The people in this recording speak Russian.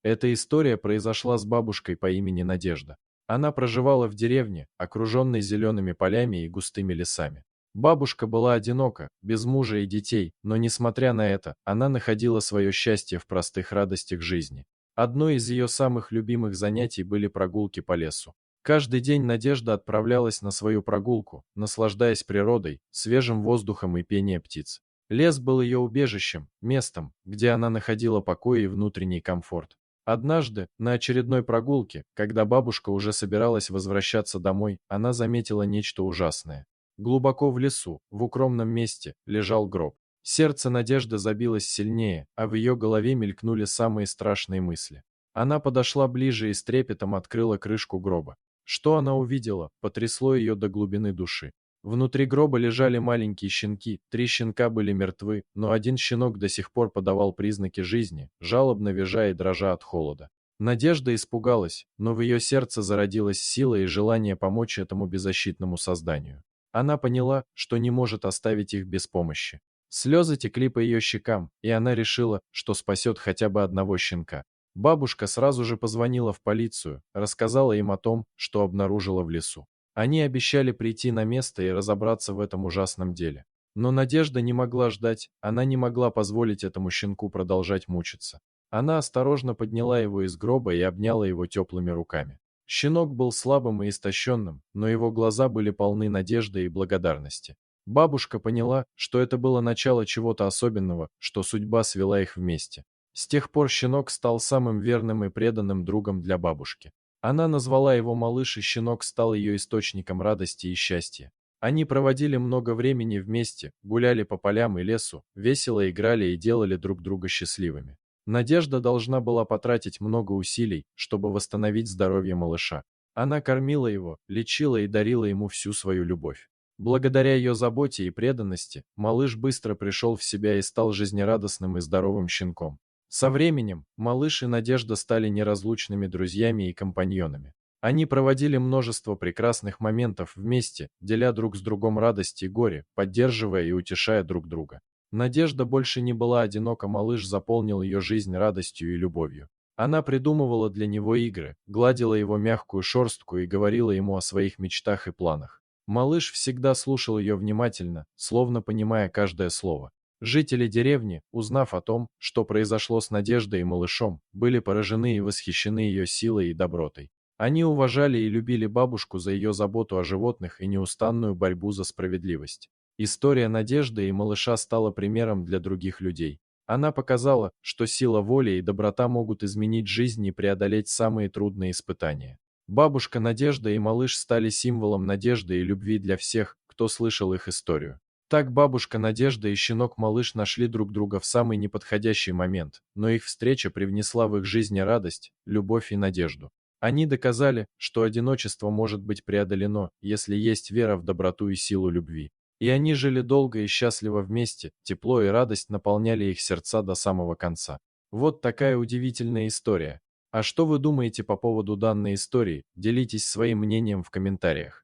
Эта история произошла с бабушкой по имени Надежда. Она проживала в деревне, окруженной зелеными полями и густыми лесами. Бабушка была одинока, без мужа и детей, но, несмотря на это, она находила свое счастье в простых радостях жизни. Одно из ее самых любимых занятий были прогулки по лесу. Каждый день Надежда отправлялась на свою прогулку, наслаждаясь природой, свежим воздухом и пением птиц. Лес был ее убежищем, местом, где она находила покой и внутренний комфорт. Однажды, на очередной прогулке, когда бабушка уже собиралась возвращаться домой, она заметила нечто ужасное. Глубоко в лесу, в укромном месте, лежал гроб. Сердце Надежды забилось сильнее, а в ее голове мелькнули самые страшные мысли. Она подошла ближе и с трепетом открыла крышку гроба. Что она увидела, потрясло ее до глубины души. Внутри гроба лежали маленькие щенки, 3 щенка были мертвы, но один щенок до сих пор подавал признаки жизни, жалобно визжа и дрожа от холода. Надежда испугалась, но в ее сердце зародилась сила и желание помочь этому беззащитному созданию. Она поняла, что не может оставить их без помощи. Слезы текли по ее щекам, и она решила, что спасет хотя бы одного щенка. Бабушка сразу же позвонила в полицию, рассказала им о том, что обнаружила в лесу. Они обещали прийти на место и разобраться в этом ужасном деле. Но Надежда не могла ждать, она не могла позволить этому щенку продолжать мучиться. Она осторожно подняла его из гроба и обняла его теплыми руками. Щенок был слабым и истощенным, но его глаза были полны надежды и благодарности. Бабушка поняла, что это было начало чего-то особенного, что судьба свела их вместе. С тех пор щенок стал самым верным и преданным другом для бабушки. Она назвала его малыш, и щенок стал ее источником радости и счастья. Они проводили много времени вместе, гуляли по полям и лесу, весело играли и делали друг друга счастливыми. Надежда должна была потратить много усилий, чтобы восстановить здоровье малыша. Она кормила его, лечила и дарила ему всю свою любовь. Благодаря ее заботе и преданности, малыш быстро пришел в себя и стал жизнерадостным и здоровым щенком. Со временем малыш и Надежда стали неразлучными друзьями и компаньонами. Они проводили множество прекрасных моментов вместе, деля друг с другом радость и горе, поддерживая и утешая друг друга. Надежда больше не была одинока, малыш заполнил ее жизнь радостью и любовью. Она придумывала для него игры, гладила его мягкую шерстку и говорила ему о своих мечтах и планах. Малыш всегда слушал ее внимательно, словно понимая каждое слово. Жители деревни, узнав о том, что произошло с Надеждой и малышом, были поражены и восхищены ее силой и добротой. Они уважали и любили бабушку за ее заботу о животных и неустанную борьбу за справедливость. История Надежды и малыша стала примером для других людей. Она показала, что сила воли и доброта могут изменить жизнь и преодолеть самые трудные испытания. Бабушка Надежда и малыш стали символом надежды и любви для всех, кто слышал их историю. Так бабушка Надежда и щенок-малыш нашли друг друга в самый неподходящий момент, но их встреча привнесла в их жизни радость, любовь и надежду. Они доказали, что одиночество может быть преодолено, если есть вера в доброту и силу любви. И они жили долго и счастливо вместе, тепло и радость наполняли их сердца до самого конца. Вот такая удивительная история. А что вы думаете по поводу данной истории? Делитесь своим мнением в комментариях.